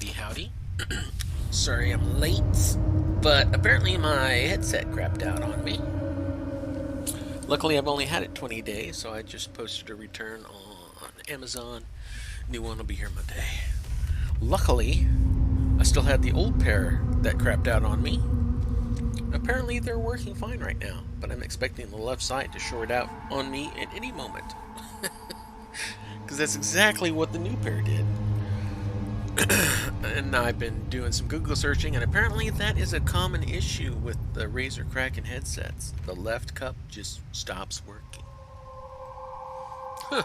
Howdy, howdy. Sorry I'm late, but apparently my headset crapped out on me. Luckily, I've only had it 20 days, so I just posted a return on Amazon. New one will be here Monday. Luckily, I still had the old pair that crapped out on me. Apparently, they're working fine right now, but I'm expecting the left side to short out on me at any moment. Because that's exactly what the new pair did. And I've been doing some Google searching, and apparently that is a common issue with the Razer Kraken headsets. The left cup just stops working. Huh.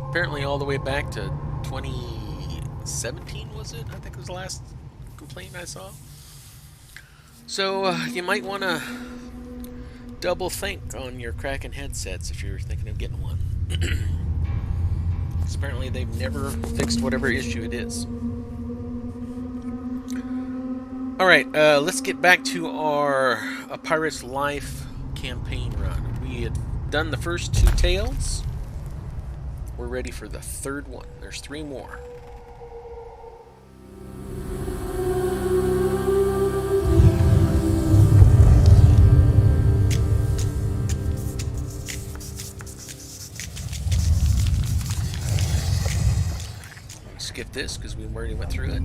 Apparently all the way back to 2017, was it? I think it was the last complaint I saw. So you might want to double think on your Kraken headsets if you're thinking of getting one. Apparently they've never fixed whatever issue it is. Alright, let's get back to our A Pirate's Life campaign run. We had done the first 2 tales. We're ready for the 3rd one. There's 3 more. Skip this because we already went through it.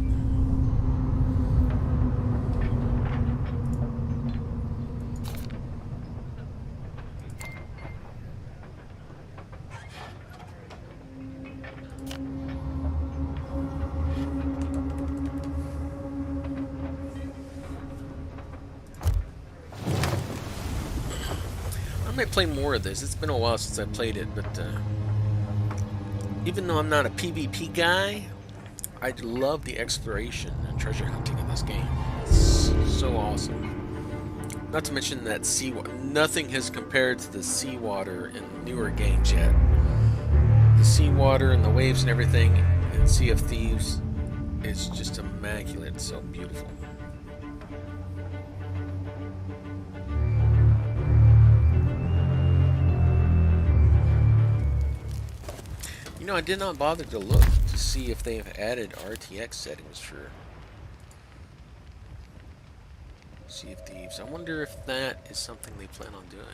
I might play more of this. It's been a while since I played it, but even though I'm not a PvP guy, I love the exploration and treasure hunting in this game. It's so awesome. Not to mention that nothing has compared to the seawater in newer games yet. The seawater and the waves and everything in Sea of Thieves is just immaculate. It's so beautiful. You know, I did not bother to look to see if they have added RTX settings for Sea of Thieves. I wonder if that is something they plan on doing.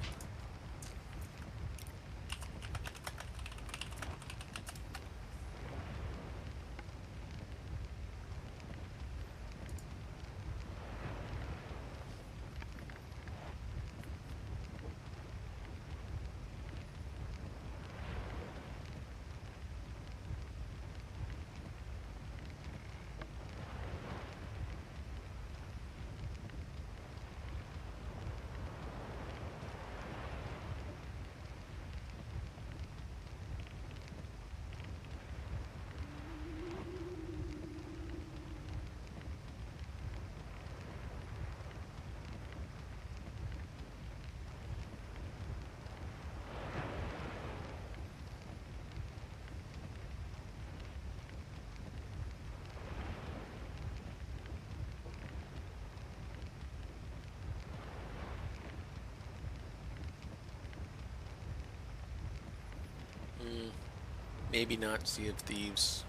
Maybe not Sea of Thieves.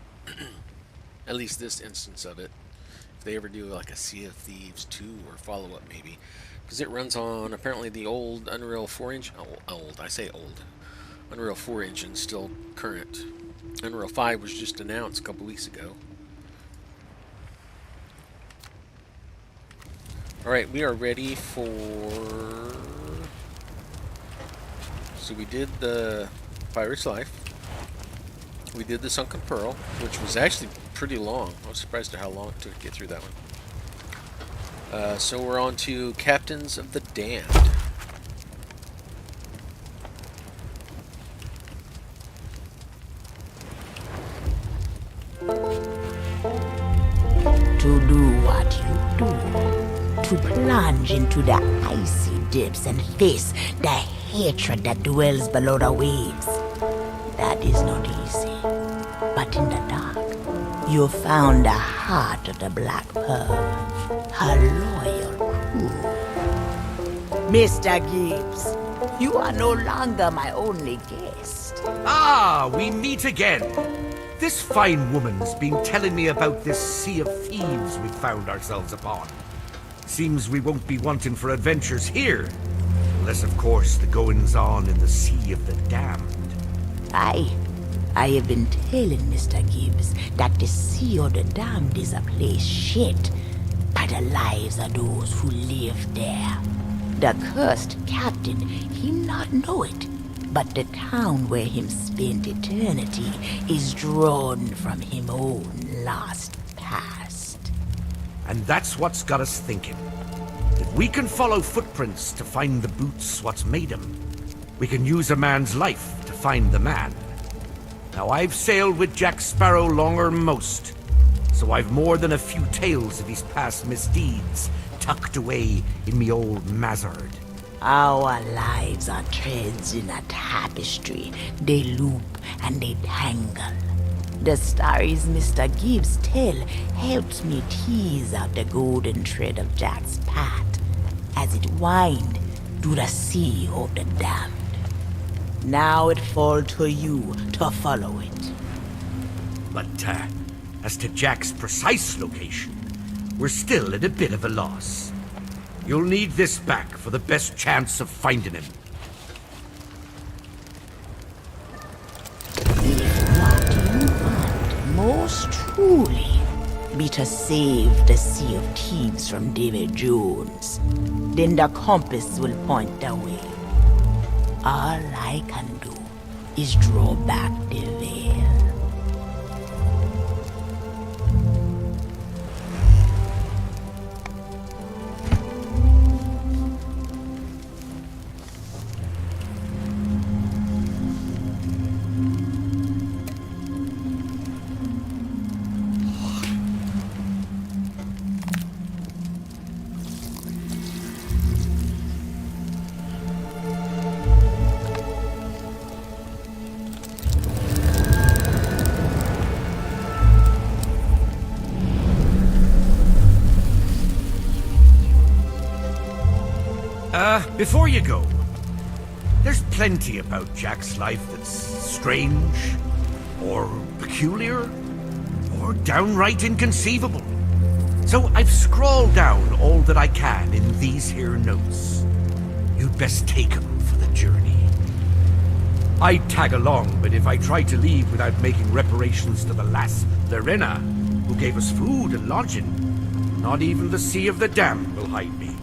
At least this instance of it. If they ever do like a Sea of Thieves 2 or follow-up maybe. Because it runs on apparently the old Unreal 4 engine. Old, I say old. Unreal 4 engine still current. Unreal 5 was just announced a couple weeks ago. Alright, we are ready for... So we did the Pirate's Life. We did the Sunken Pearl, which was actually pretty long. I was surprised at how long it took to get through that one. So we're on to Captains of the Damned. To do what you do, to plunge into the icy depths and face the hatred that dwells below the waves. That is not easy. But in the dark, you found the heart of the Black Pearl, her loyal crew. Mr. Gibbs, you are no longer my only guest. Ah, we meet again. This fine woman's been telling me about this sea of thieves we've found ourselves upon. Seems we won't be wanting for adventures here. Unless, of course, the goings-on in the Sea of the Damned. Aye. I have been telling Mr. Gibbs that the Sea of the Damned is a place shit by the lives of those who live there. The cursed captain, he not know it, but the town where him spent eternity is drawn from him own lost past. And that's what's got us thinking. If we can follow footprints to find the boots what's made 'em, we can use a man's life to find the man. Now I've sailed with Jack Sparrow longer most, so I've more than a few tales of his past misdeeds tucked away in me old mazzard. Our lives are threads in a tapestry. They loop and they tangle. The stories Mr. Gibbs tell helps me tease out the golden thread of Jack's path as it wind through the Sea of the Damned. Now it falls to you to follow it. But as to Jack's precise location, we're still at a bit of a loss. You'll need this back for the best chance of finding him. If what you want most truly be to save the Sea of Thieves from David Jones, then the compass will point the way. All I can do is draw back the veil. Before you go, there's plenty about Jack's life that's strange, or peculiar, or downright inconceivable. So I've scrawled down all that I can in these here notes. You'd best take 'em for the journey. I'd tag along, but if I tried to leave without making reparations to the lass Lorena, who gave us food and lodging, not even the Sea of the Damned will hide me.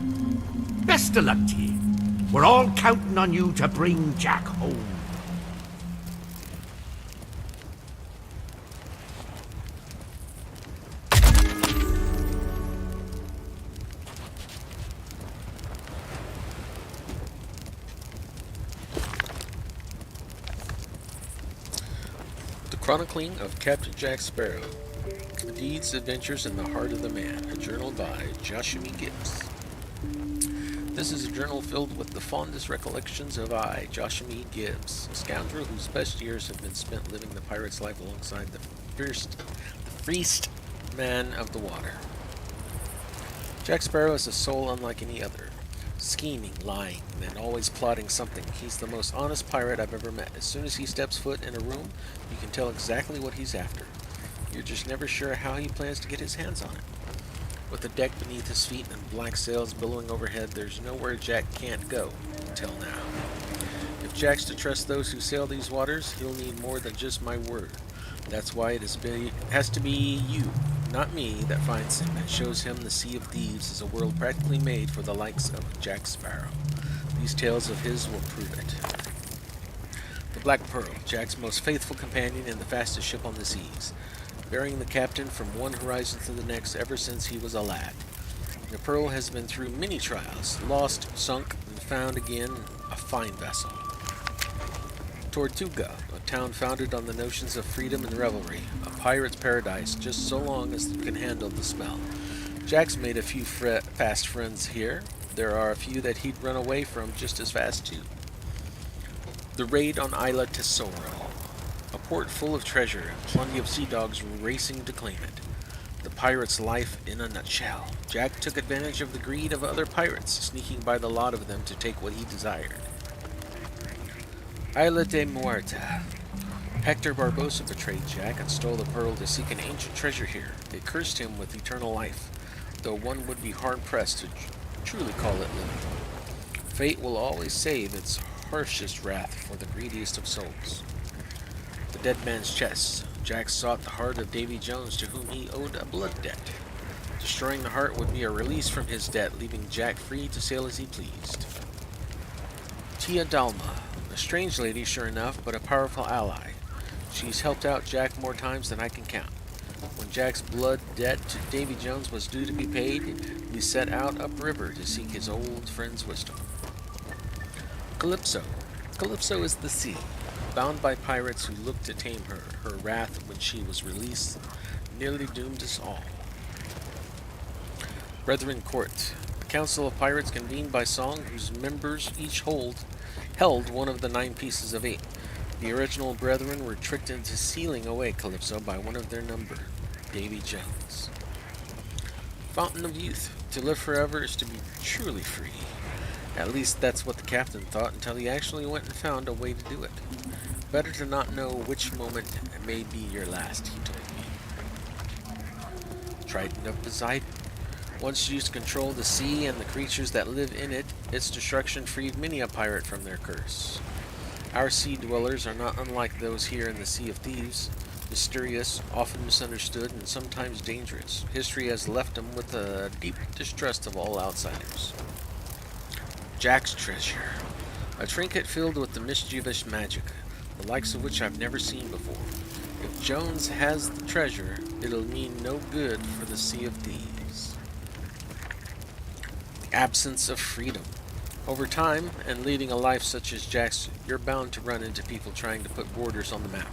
Best of luck to you. We're all counting on you to bring Jack home. The Chronicling of Captain Jack Sparrow. Deeds, Adventures in the Heart of the Man. A journal by Joshua Gibbs. This is a journal filled with the fondest recollections of I, Joshua Gibbs, a scoundrel whose best years have been spent living the pirate's life alongside the freest man of the water. Jack Sparrow is a soul unlike any other. Scheming, lying, and always plotting something. He's the most honest pirate I've ever met. As soon as he steps foot in a room, you can tell exactly what he's after. You're just never sure how he plans to get his hands on it. With the deck beneath his feet and black sails billowing overhead, there's nowhere Jack can't go, until now. If Jack's to trust those who sail these waters, he'll need more than just my word. That's why it has to be you, not me, that finds him and shows him the Sea of Thieves is a world practically made for the likes of Jack Sparrow. These tales of his will prove it. The Black Pearl, Jack's most faithful companion and the fastest ship on the seas, bearing the captain from one horizon to the next ever since he was a lad. The Pearl has been through many trials, lost, sunk, and found again, a fine vessel. Tortuga, a town founded on the notions of freedom and revelry, a pirate's paradise just so long as it can handle the smell. Jack's made a few fast friends here. There are a few that he'd run away from just as fast too. The raid on Isla Tesoro, a port full of treasure and plenty of sea dogs racing to claim it. The pirate's life in a nutshell. Jack took advantage of the greed of other pirates, sneaking by the lot of them to take what he desired. Isla de Muerta, Hector Barbosa betrayed Jack and stole the pearl to seek an ancient treasure here. They cursed him with eternal life, though one would be hard-pressed to truly call it living. Fate will always save its harshest wrath for the greediest of souls. The dead man's chest. Jack sought the heart of Davy Jones, to whom he owed a blood debt. Destroying the heart would be a release from his debt, leaving Jack free to sail as he pleased. Tia Dalma. A strange lady, sure enough, but a powerful ally. She's helped out Jack more times than I can count. When Jack's blood debt to Davy Jones was due to be paid, we set out upriver to seek his old friend's wisdom. Calypso. Calypso is the sea, bound by pirates who looked to tame her. Her wrath when she was released nearly doomed us all. Brethren Court. A council of pirates convened by song, whose members each held one of the 9 pieces of 8. The original brethren were tricked into sealing away Calypso by one of their number, Davy Jones. Fountain of Youth. To live forever is to be truly free. At least that's what the captain thought until he actually went and found a way to do it. Better to not know which moment may be your last, he told me. Trident of Poseidon. Once used to control the sea and the creatures that live in it, its destruction freed many a pirate from their curse. Our sea dwellers are not unlike those here in the Sea of Thieves. Mysterious, often misunderstood, and sometimes dangerous. History has left them with a deep distrust of all outsiders. Jack's treasure. A trinket filled with the mischievous magic, the likes of which I've never seen before. If Jones has the treasure, it'll mean no good for the Sea of Thieves. The absence of freedom. Over time, and leading a life such as Jack's, you're bound to run into people trying to put borders on the map.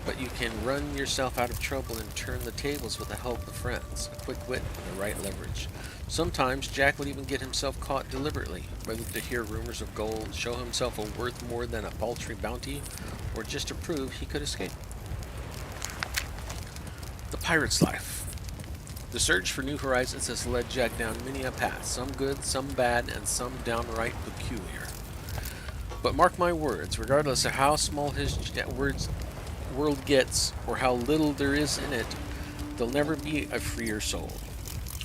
But you can run yourself out of trouble and turn the tables with the help of friends, a quick wit, and the right leverage. Sometimes Jack would even get himself caught deliberately, whether to hear rumors of gold, show himself a worth more than a paltry bounty, or just to prove he could escape. The pirate's life. The search for new horizons has led Jack down many a path, some good, some bad, and some downright peculiar. But mark my words, regardless of how small his world gets, or how little there is in it, there'll never be a freer soul.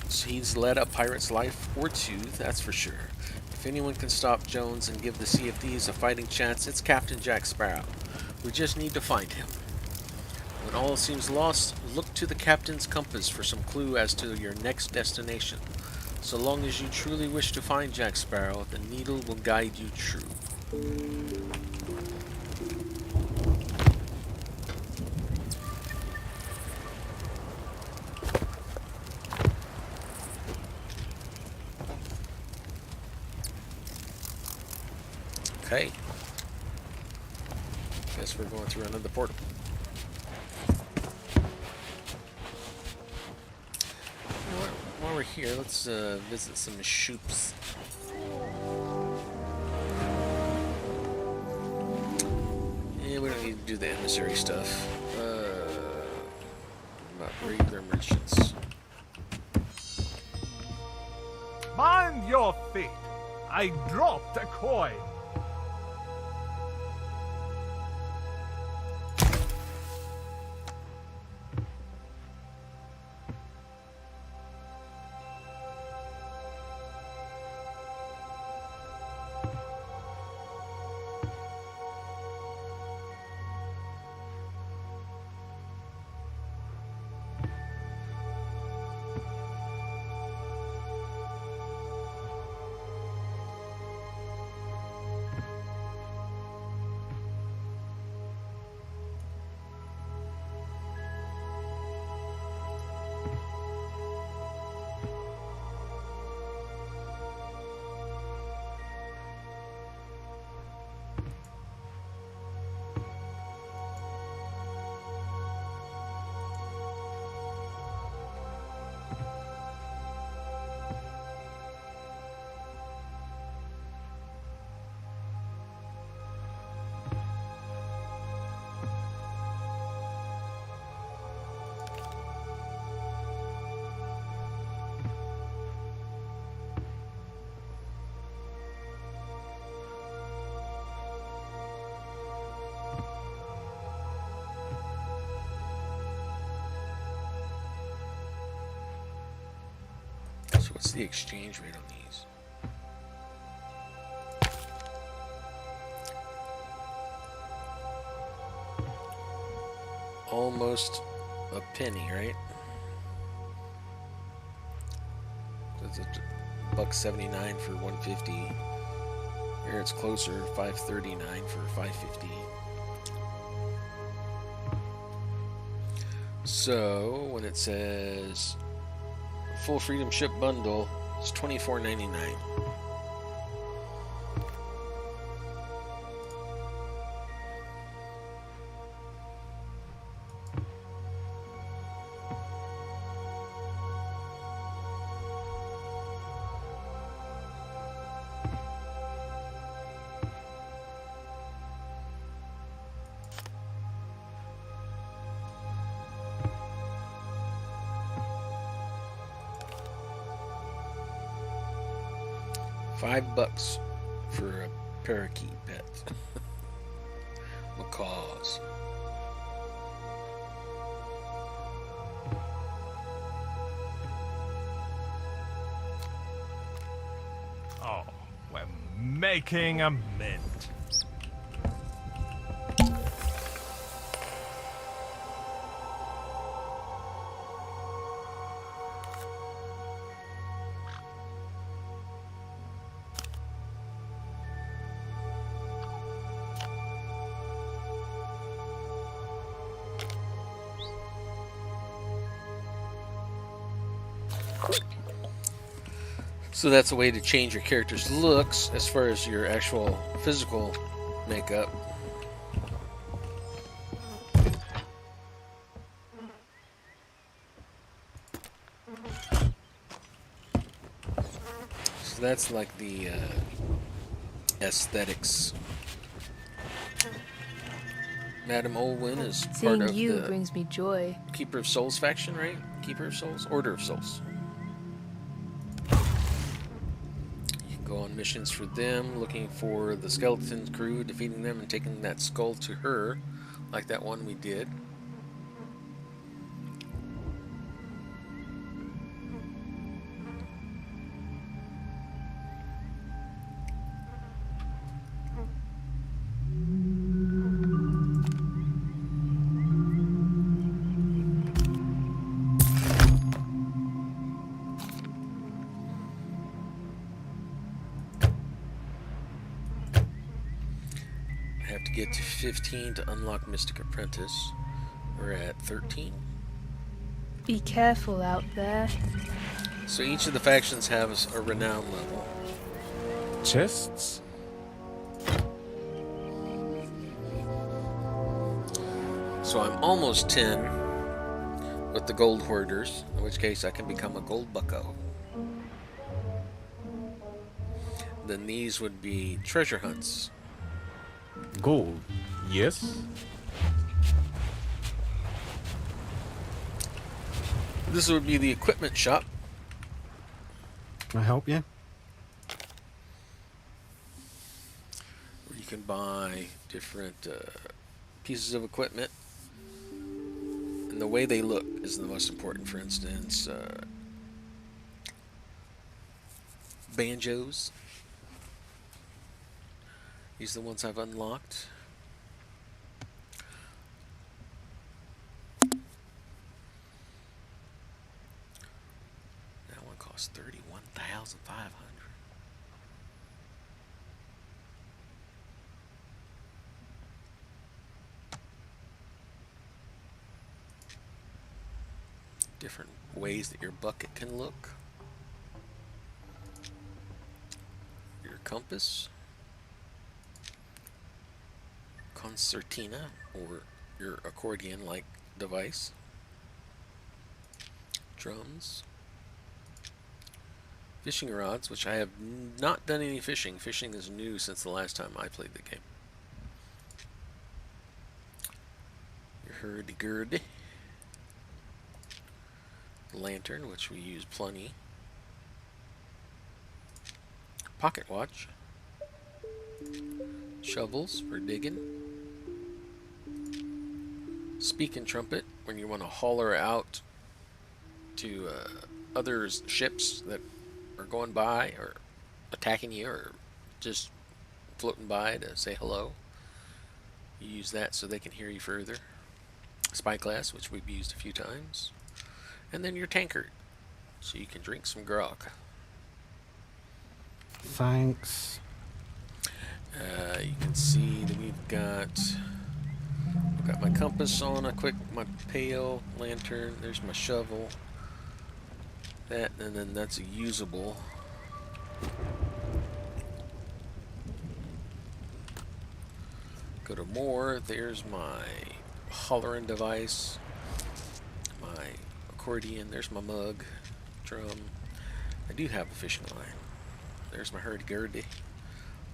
So he's led a pirate's life or two, that's for sure. If anyone can stop Jones and give the Sea of Thieves a fighting chance, it's Captain Jack Sparrow. We just need to find him. When all seems lost, look to the captain's compass for some clue as to your next destination. So long as you truly wish to find Jack Sparrow, the needle will guide you true. Okay. Guess we're going through another portal. While we're here, let's visit some shoops. Yeah, we don't need to do the emissary stuff. What about regular merchants? Mind your feet. I dropped a coin. So what's the exchange rate on these? Almost a penny, right? That's $1.79 for 150. Here it's closer, $5.39 for 550. So when it says full freedom ship bundle, it's $24.99. $5 for a parakeet pet. Macaws. Oh, we're making a mint. So that's a way to change your character's looks as far as your actual physical makeup. So that's like the aesthetics. Madam Olwyn is part Seeing of you the brings me joy. Keeper of Souls faction, right? Keeper of Souls? Order of Souls. You can go on missions for them, looking for the skeleton crew, defeating them, and taking that skull to her, like that one we did. I have to get to 15 to unlock Mystic Apprentice. We're at 13. Be careful out there. So each of the factions has a renown level. Chests? So I'm almost 10 with the gold hoarders, in which case I can become a gold bucko. Then these would be treasure hunts. Gold? Yes? This would be the equipment shop. Can I help you? Where you can buy different pieces of equipment. And the way they look is the most important. For instance, banjos. These are the ones I've unlocked. That one costs $31,500. Different ways that your bucket can look. Your compass. Concertina, or your accordion-like device. Drums. Fishing rods, which I have not done any fishing. Fishing is new since the last time I played the game. Your hurdy-gurdy. Lantern, which we use plenty. Pocket watch. Shovels for digging. Speaking trumpet, when you want to holler out to other ships that are going by or attacking you or just floating by to say hello. You use that so they can hear you further. Spyglass, which we've used a few times. And then your tankard, so you can drink some grog. Thanks. You can see that I've got my compass on, my pail, lantern, there's my shovel. That, and then that's a usable. Go to more, there's my hollering device, my accordion, there's my mug, drum. I do have a fishing line. There's my hurdy-gurdy,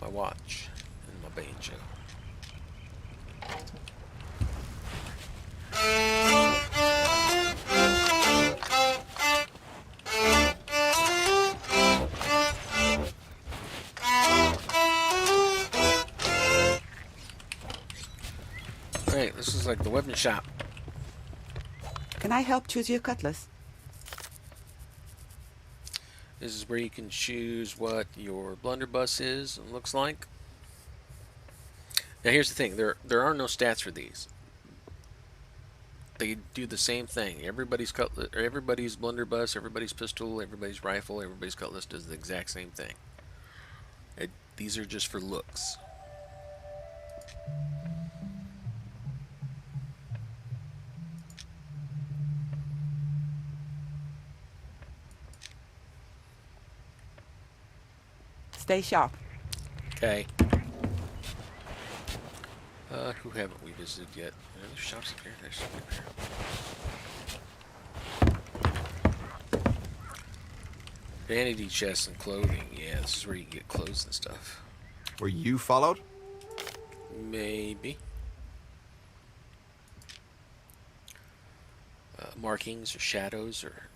my watch, and my banjo. Alright, this is like the weapon shop. Can I help choose your cutlass? This is where you can choose what your blunderbuss is and looks like. Now here's the thing, there are no stats for these. They do the same thing. Everybody's cutlass, everybody's blunderbuss, everybody's pistol, everybody's rifle, everybody's cutlass does the exact same thing. These are just for looks. Stay sharp. Okay. Who haven't we visited yet? There's shops up here. There's something there. Vanity chests and clothing. Yeah, this is where you can get clothes and stuff. Were you followed? Maybe. Markings or shadows or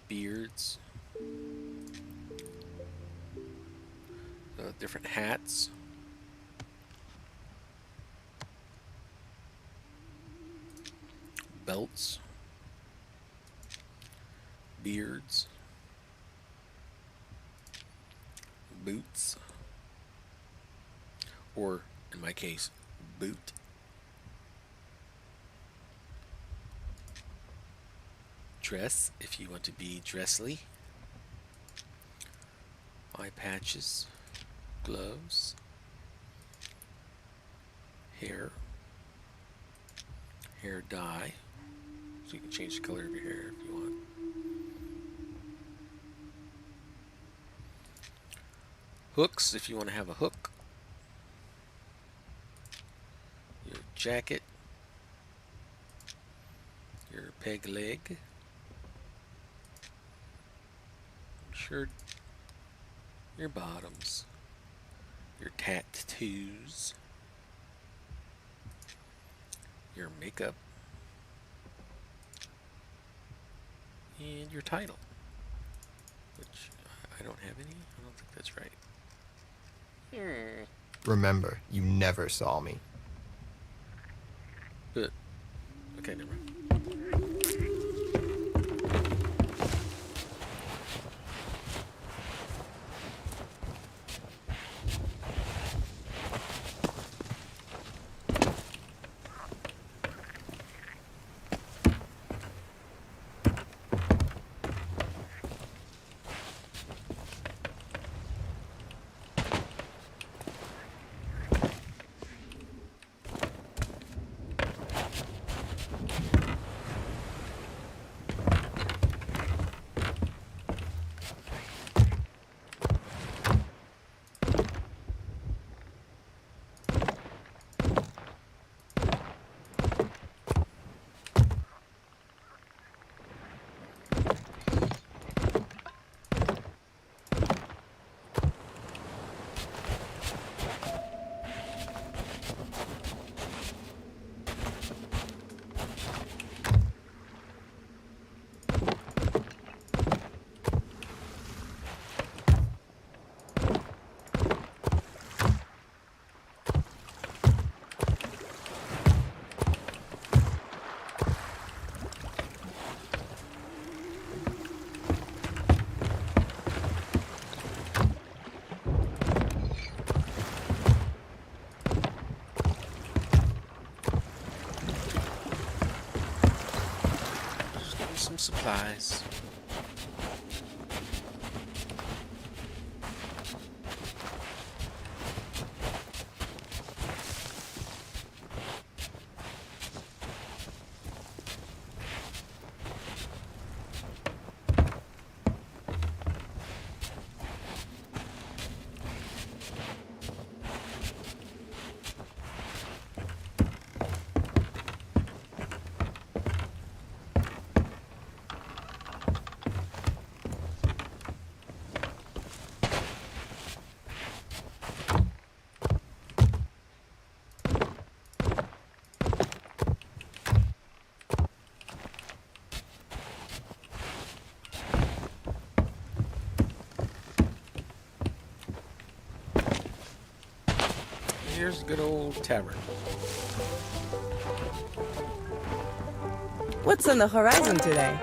beards. Different hats. Belts. Beards. Boots. Or, in my case, boot. Dress, if you want to be dressly. Eye patches. Gloves. Hair. Hair dye. So you can change the color of your hair if you want. Hooks, if you want to have a hook. Your jacket. Your peg leg. Shirt. Your bottoms. Your tattoos. Your makeup. And your title. Which I don't have any. I don't think that's right. Remember, you never saw me. But, okay, never mind. some supplies. Here's a good old tavern. What's on the horizon today?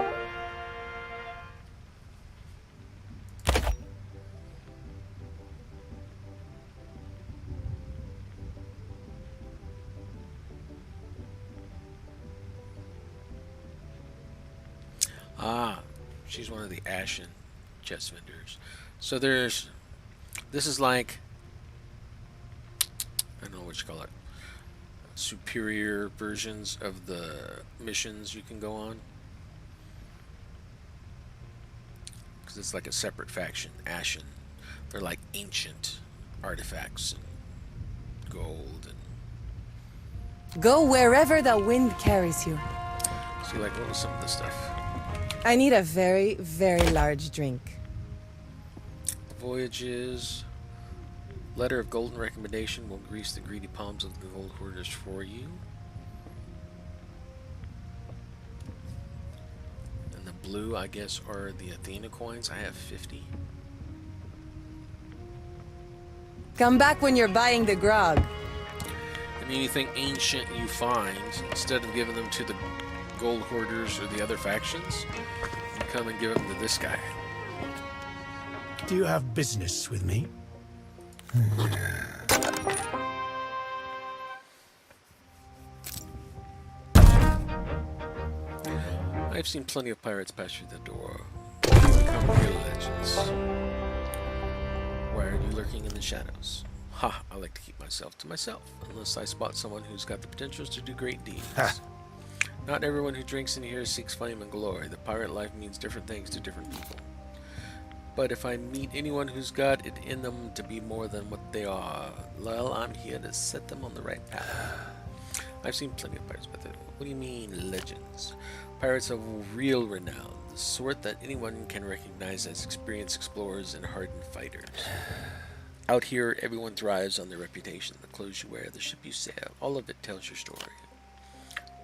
Ah, she's one of the Ashen chest vendors. So this is like, I don't know what you call it, superior versions of the missions you can go on. Because it's like a separate faction, Ashen. They're like ancient artifacts and gold and... Go wherever the wind carries you. So like, what was some of the stuff? I need a very, very large drink. Voyages. Letter of golden recommendation will grease the greedy palms of the gold hoarders for you. And the blue, I guess, are the Athena coins. I have 50. Come back when you're buying the grog. And anything ancient you find, instead of giving them to the gold hoarders or the other factions, you come and give them to this guy. Do you have business with me? I've seen plenty of pirates pass through the door. You become real legends. Why are you lurking in the shadows? Ha! I like to keep myself to myself, unless I spot someone who's got the potentials to do great deeds. Not everyone who drinks in here seeks fame and glory. The pirate life means different things to different people. But if I meet anyone who's got it in them to be more than what they are, well, I'm here to set them on the right path. I've seen plenty of pirates, but what do you mean, legends? Pirates of real renown, the sort that anyone can recognize as experienced explorers and hardened fighters. Out here, everyone thrives on their reputation, the clothes you wear, the ship you sail, all of it tells your story.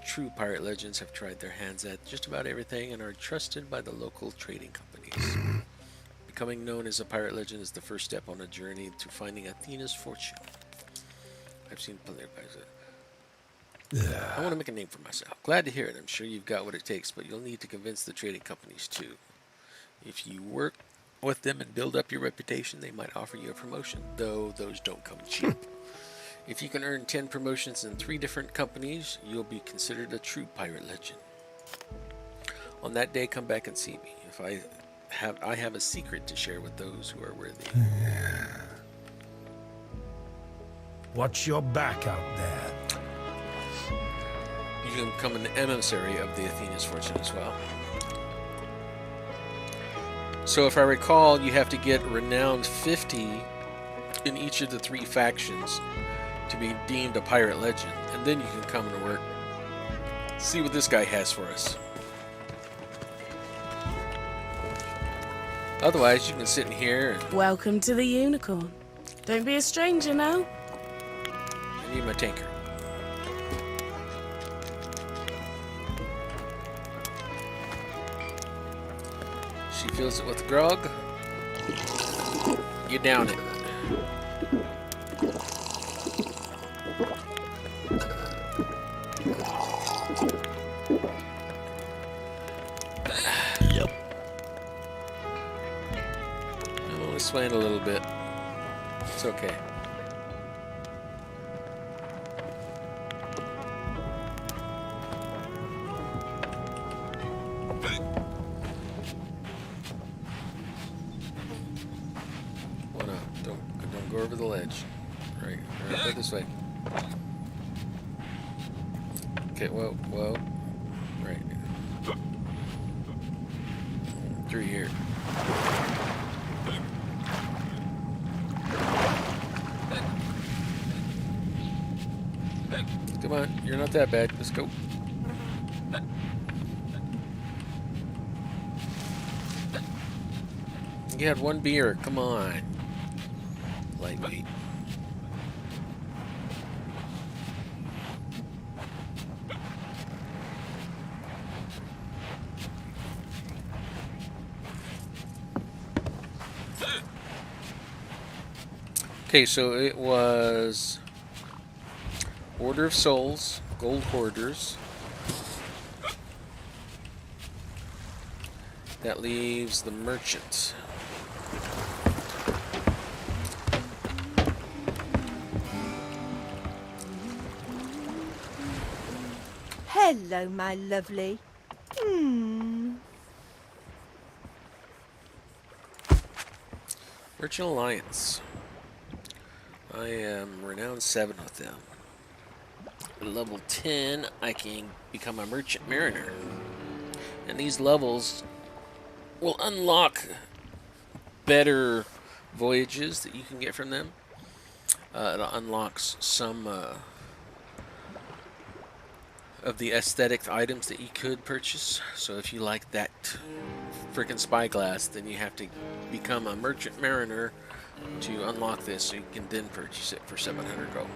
True pirate legends have tried their hands at just about everything and are trusted by the local trading companies. Becoming known as a pirate legend is the first step on a journey to finding Athena's fortune. I've seen plenty of pirates. I want to make a name for myself. Glad to hear it. I'm sure you've got what it takes, but you'll need to convince the trading companies too. If you work with them and build up your reputation, they might offer you a promotion, though those don't come cheap. If you can earn 10 promotions in 3 different companies, you'll be considered a true pirate legend. On that day, come back and see me. If I have a secret to share with those who are worthy. Watch your back out there. You can become an emissary of the Athena's fortune as well. So if I recall, you have to get renowned 50 in each of the 3 factions to be deemed a pirate legend, and then you can come to work. See what this guy has for us. Otherwise, you can sit in here and... Welcome to the Unicorn. Don't be a stranger now. I need my tanker. She fills it with grog. You down it. Yep. I'm only swaying a little bit. It's okay. over the ledge. Right, right this way. Okay, whoa. Right. Through here. Come on, you're not that bad. Let's go. You had one beer. Come on. Lightweight. Okay, so it was Order of Souls, Gold Hoarders. That leaves the Merchant. Hello, my lovely. Merchant Alliance. I am renowned 7 with them. At level 10, I can become a Merchant Mariner. And these levels will unlock better voyages that you can get from them. It unlocks some of the aesthetic items that you could purchase. So if you like that freaking spyglass, then you have to become a Merchant Mariner to unlock this, so you can then purchase it for 700 gold.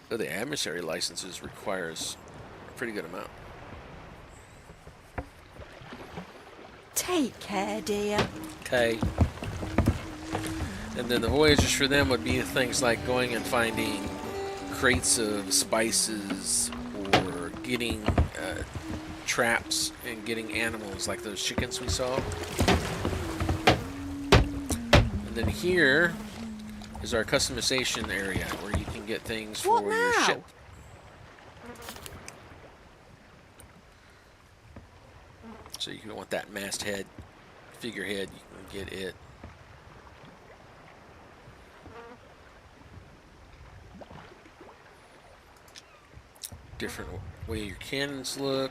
So the Adversary licenses requires a pretty good amount. Take care, dear. Okay. And then the voyages for them would be things like going and finding crates of spices, or getting traps and getting animals like those chickens we saw. And then here is our customization area where you can get things for your ship. So you can want that masthead, figurehead, you can get it. Different way your cannons look.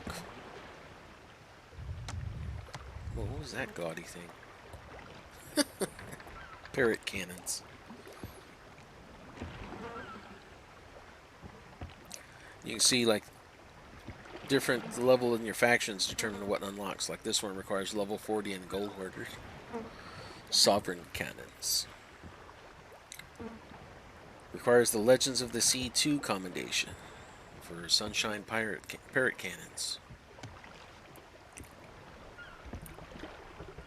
Whoa, what was that gaudy thing? Parrot cannons. You can see like different level in your factions determine what unlocks. Like this one requires level 40 and gold hoarders. Sovereign cannons. Requires the Legends of the Sea 2 commendation for Sunshine Parrot cannons.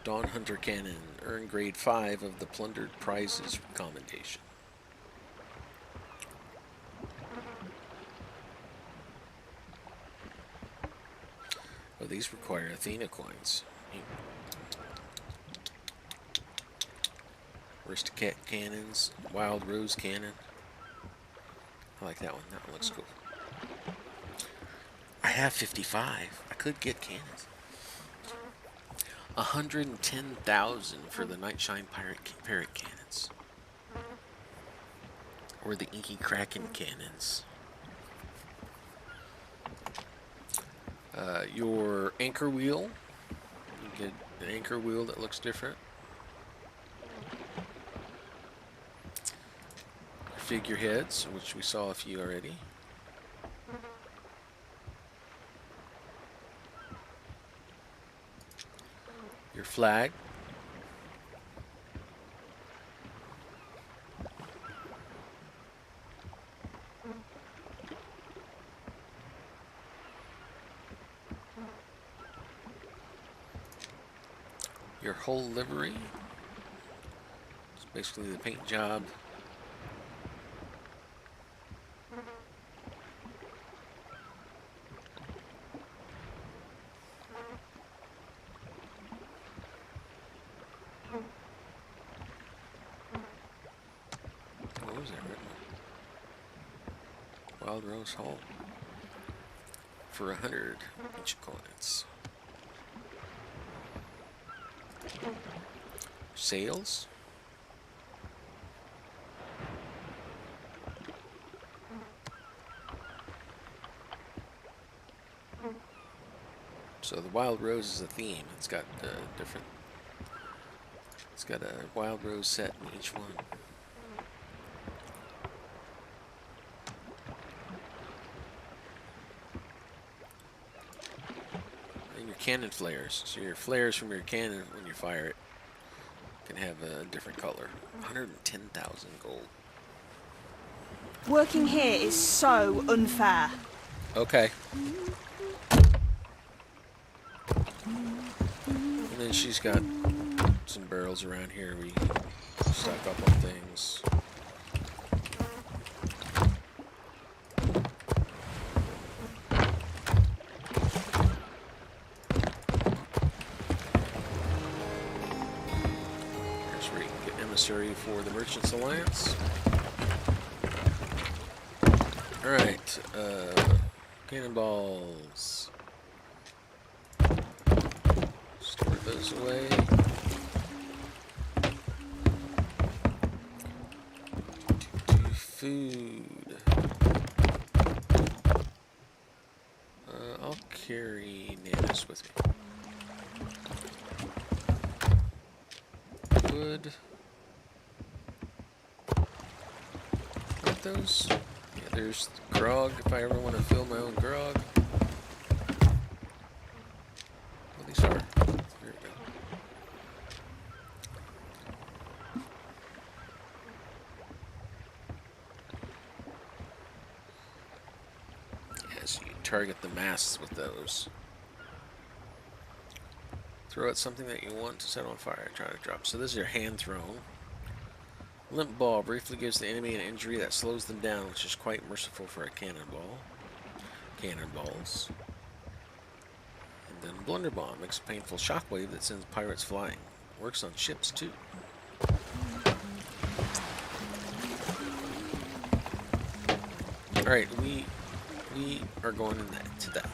Dawn Hunter cannon. Earn grade 5 of the plundered prizes commendation. Oh, these require Athena coins. Aristocat cannons, Wild Rose cannon. I like that one. That one looks cool. I have 55. I could get cannons. 110,000 for the Nightshine Parrot cannons. Or the Inky Kraken cannons. Your anchor wheel. You get an anchor wheel that looks different. Figureheads, which we saw a few already. Your flag. Your whole livery. It's basically the paint job. What was that written? Wild Rose Hall. For 100 ancient coins. sails. So the wild rose is a theme. It's got different. It's got a wild rose set in each one. And your cannon flares. So your flares from your cannon, when you fire it, can have a different color. 110,000 gold. Working here is so unfair. Okay. And then she's got some barrels around here we stock up on things. Here's where you can get emissary for the Merchants Alliance. Alright, cannonballs. Store those away. Food. I'll carry nanas with me. Wood. Like those? Yeah, there's grog if I ever want to fill my own grog. Well, these are. There we go. So you target the masts with those. Throw out something that you want to set on fire. Try to drop. So this is your hand thrown. Limp ball briefly gives the enemy an injury that slows them down, which is quite merciful for a cannonball. Cannonballs. And then blunderbomb makes a painful shockwave that sends pirates flying. Works on ships too. All right, we are going into that.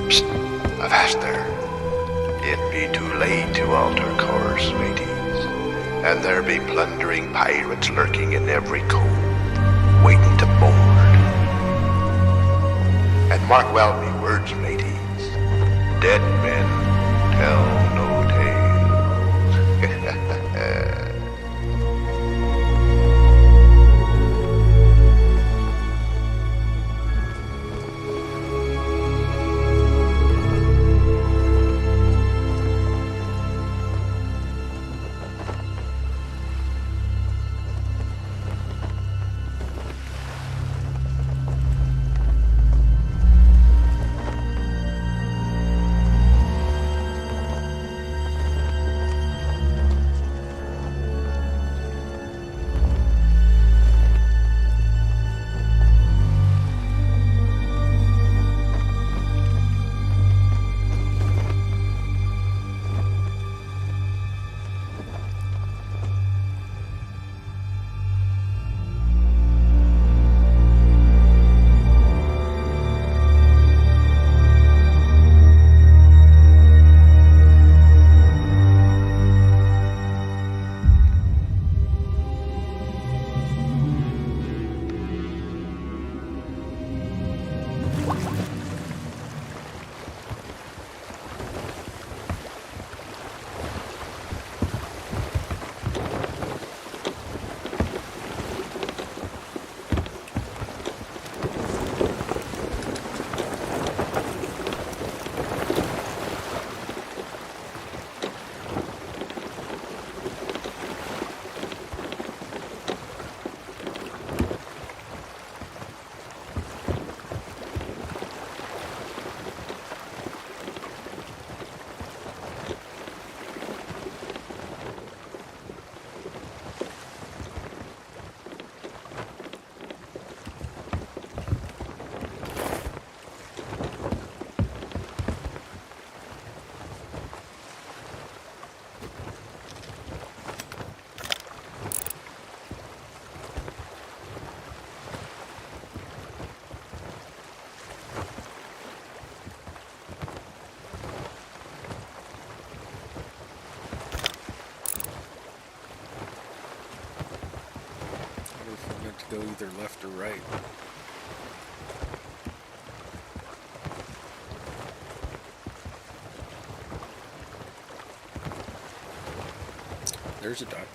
Psst, avast there. It be too late to alter course, mateys. And there be plundering pirates lurking in every cove, waiting to board. And mark well me words, mateys. Dead men tell no tales. Go either left or right. There's a duck.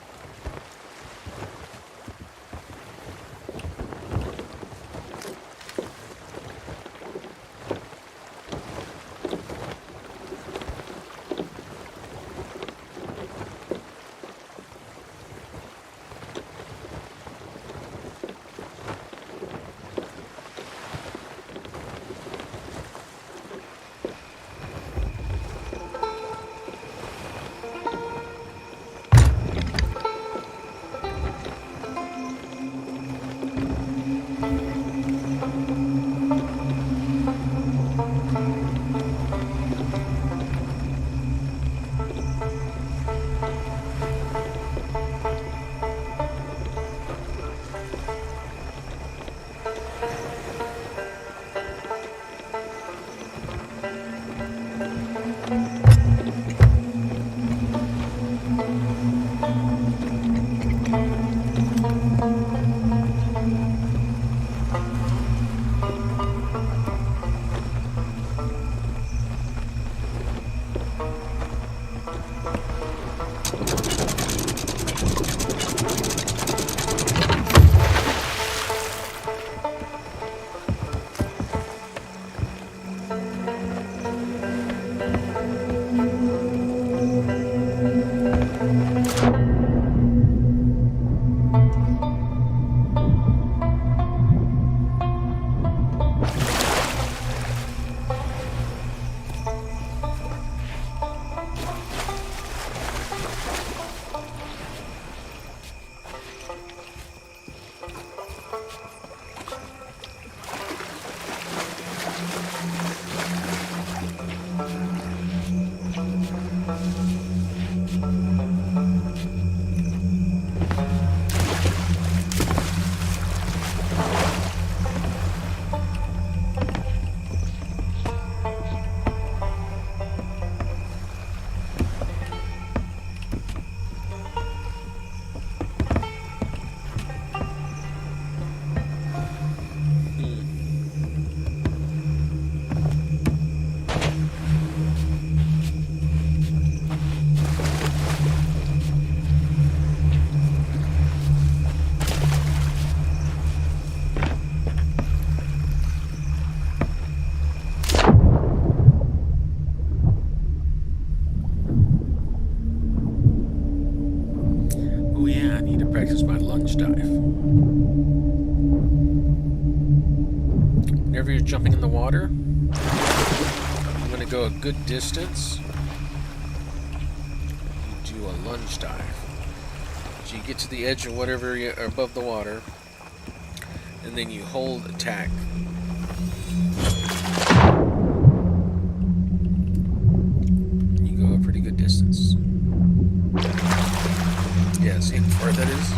lunge dive. Whenever you're jumping in the water, I'm going to go a good distance. You do a lunge dive. So you get to the edge of whatever you are above the water, and then you hold attack. You go a pretty good distance. Yeah, see how far that is?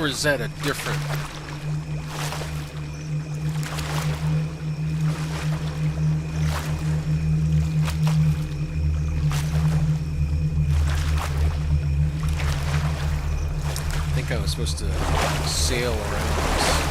Or is that a different... I think I was supposed to sail around this.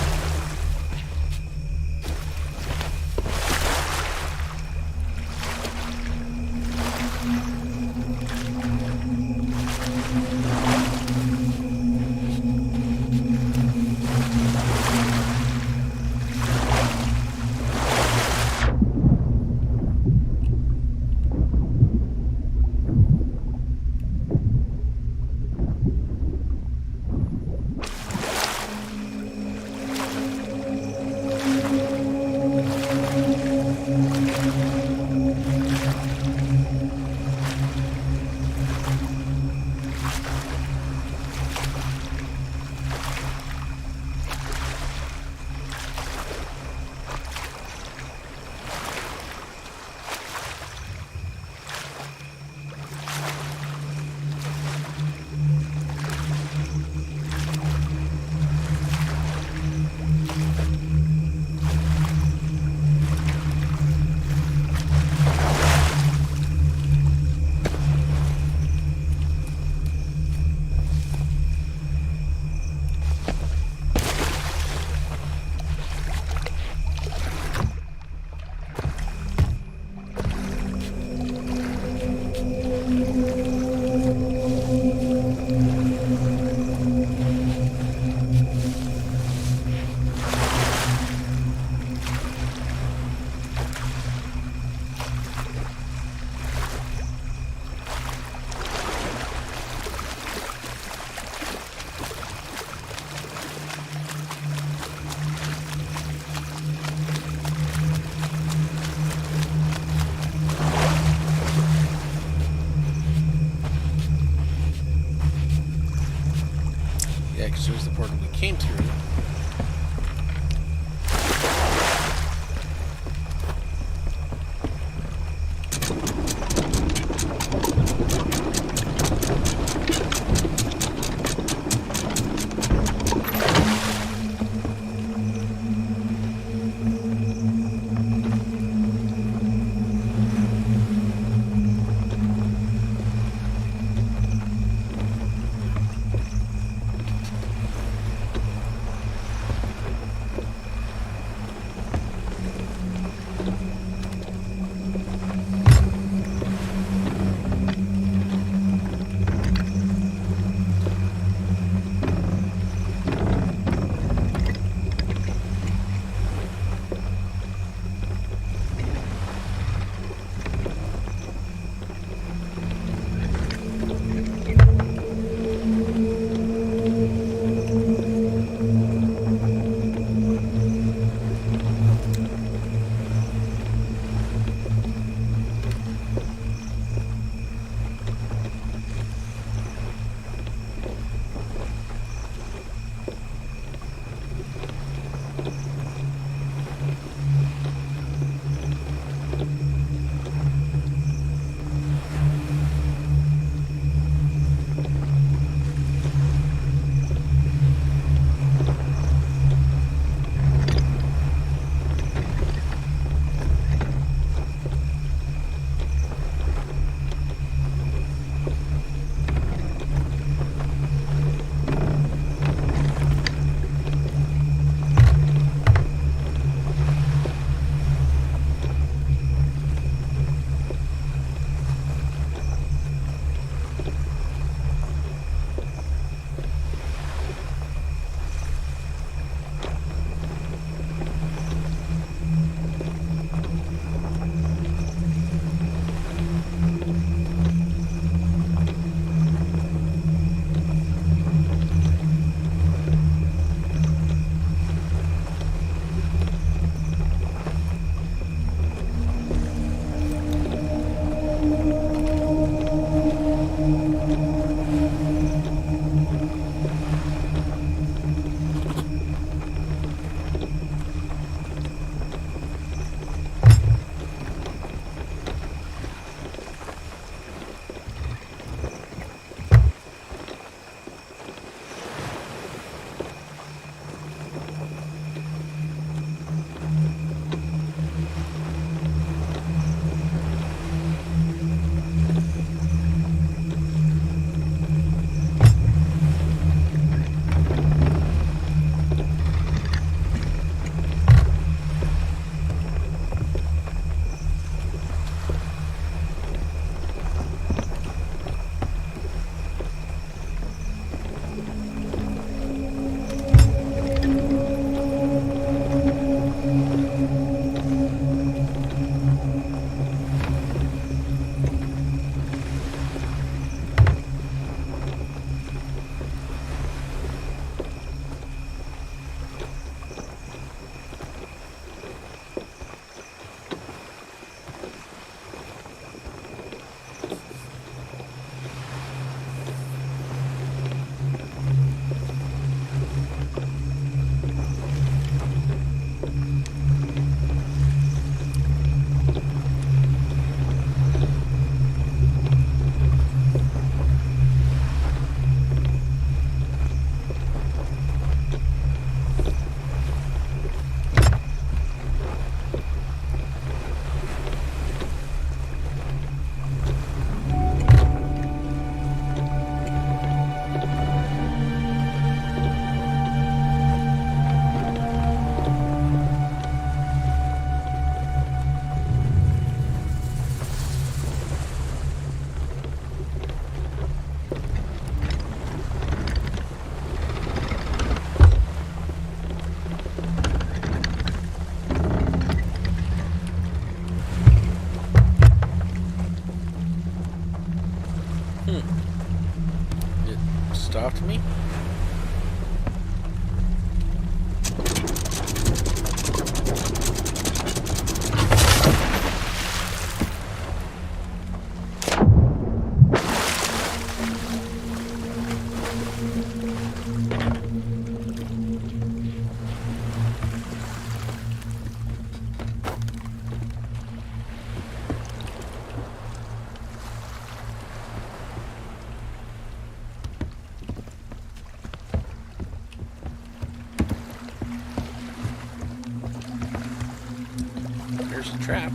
there's a trap.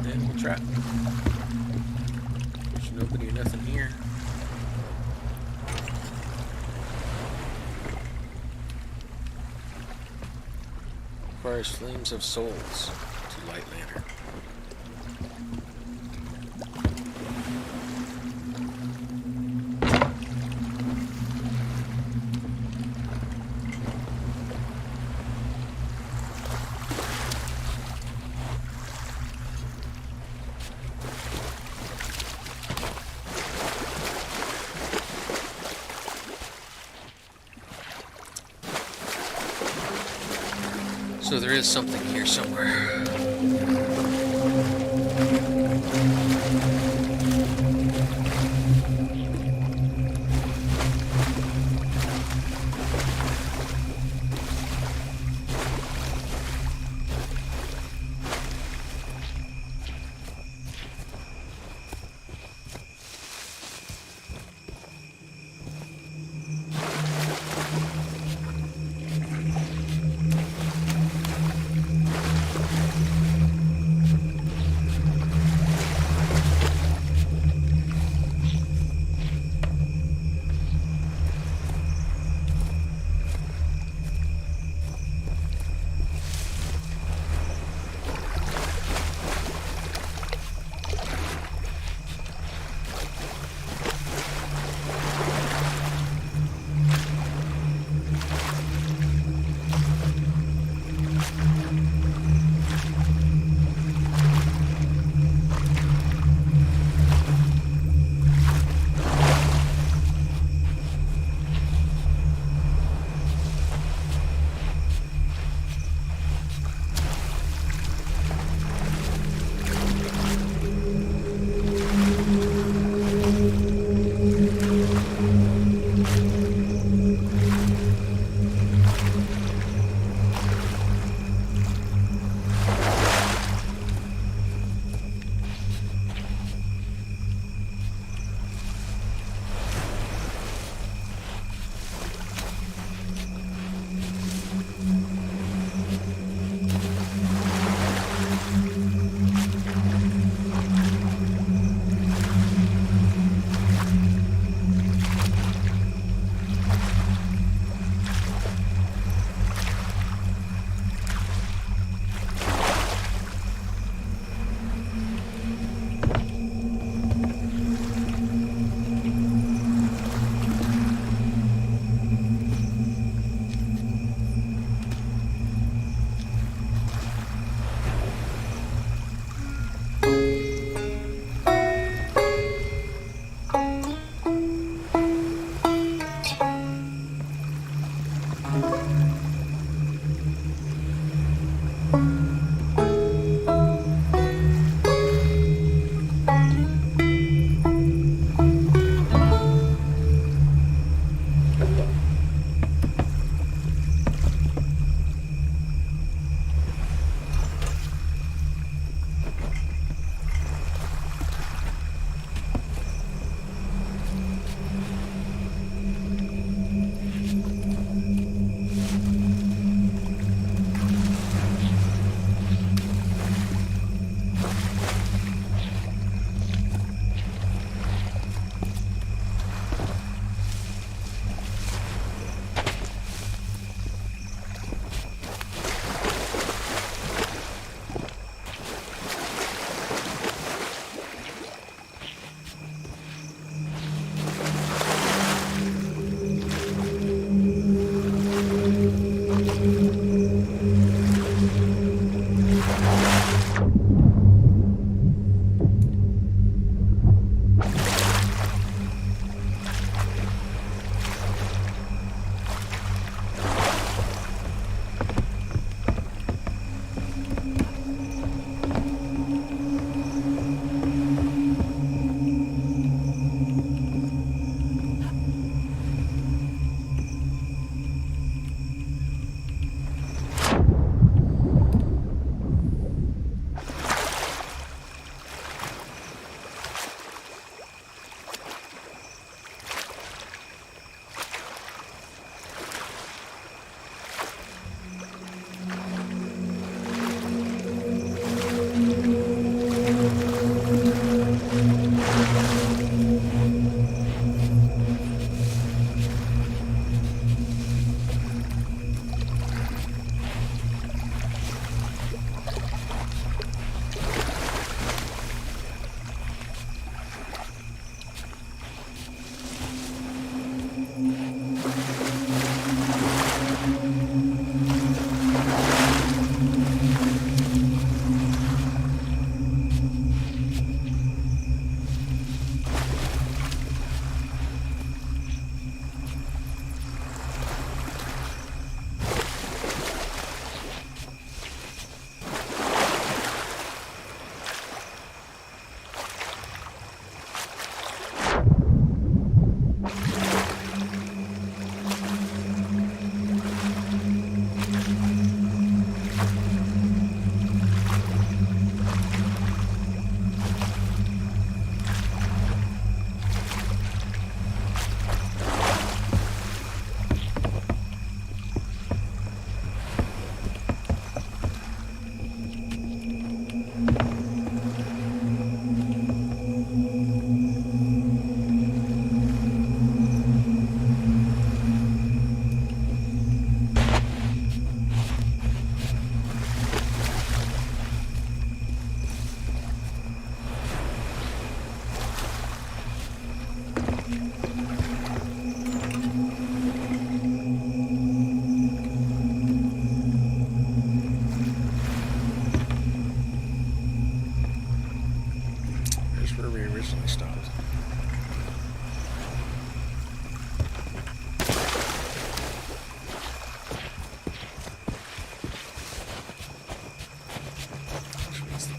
Then we'll trap. There's nobody or nothing here. Requires flames of souls to light lantern. So there is something here somewhere.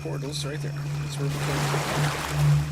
portals right there. That's where we came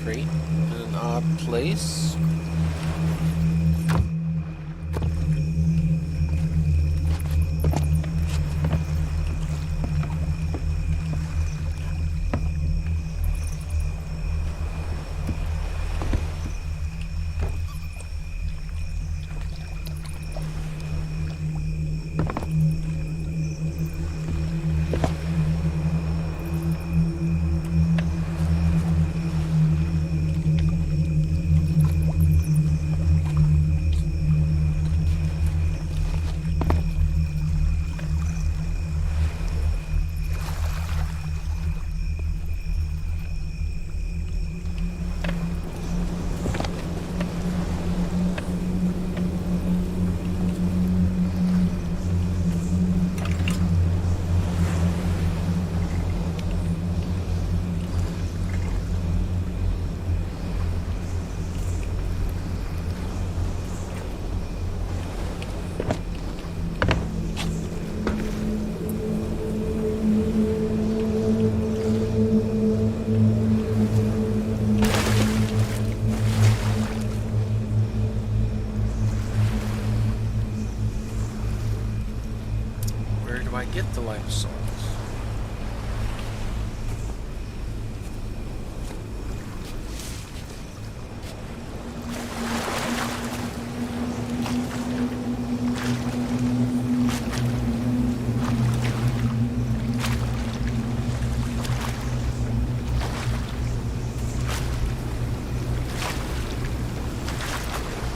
crate in an odd place. Do I get the life souls?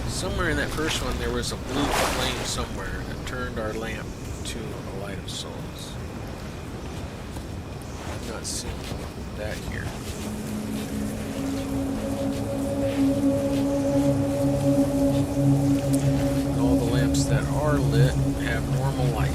Somewhere in that first one there was a blue flame somewhere that turned our lamp to a light of souls. I'm not seeing that here. All the lamps that are lit have normal light.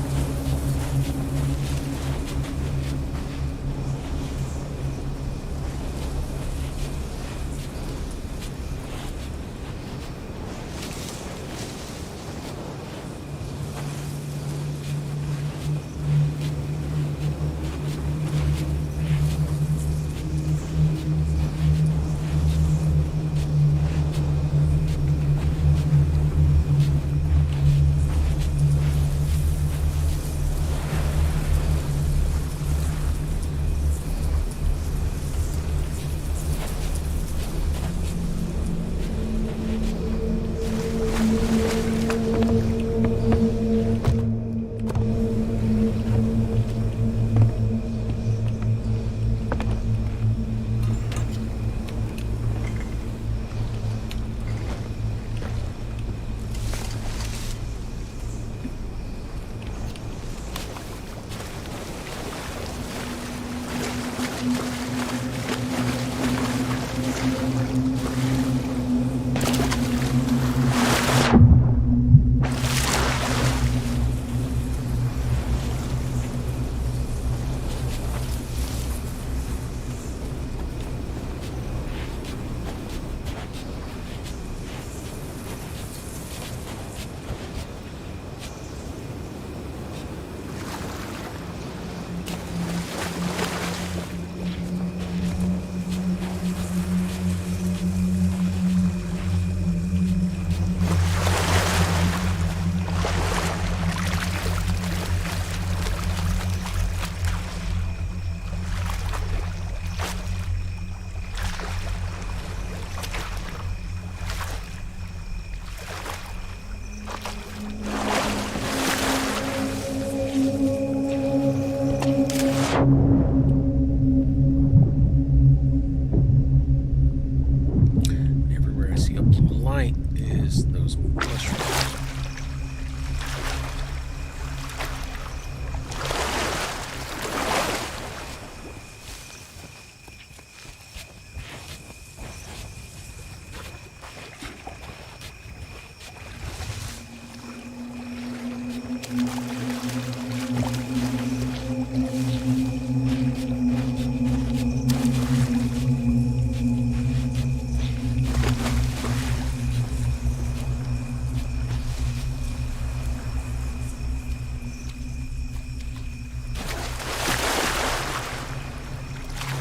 is those mushrooms.